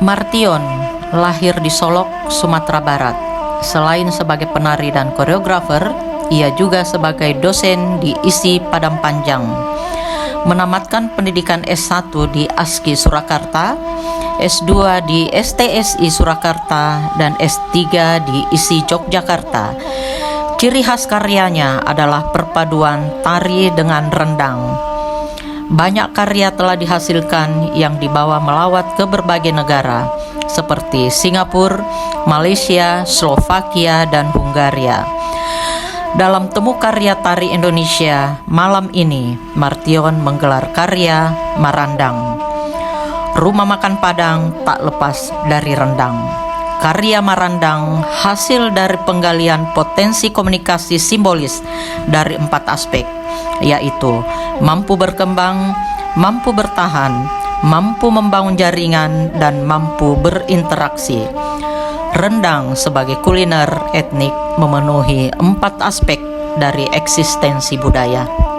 Martion lahir di Solok, Sumatera Barat. Selain sebagai penari dan koreografer, ia juga sebagai dosen di ISI Padang Panjang. Menamatkan pendidikan S1 di ASKI Surakarta, S2 di STSI Surakarta, dan S3 di ISI Yogyakarta. Ciri khas karyanya adalah perpaduan tari dengan rendang. Banyak karya telah dihasilkan yang dibawa melawat ke berbagai negara seperti Singapura, Malaysia, Slovakia, dan Hungaria. Dalam Temu Karya Tari Indonesia malam ini, Martion menggelar karya Marandang. Rumah makan Padang tak lepas dari rendang. Karya Marandang hasil dari penggalian potensi komunikasi simbolis dari 4 aspek, yaitu mampu berkembang, mampu bertahan, mampu membangun jaringan, dan mampu berinteraksi. Rendang sebagai kuliner etnik memenuhi 4 aspek dari eksistensi budaya.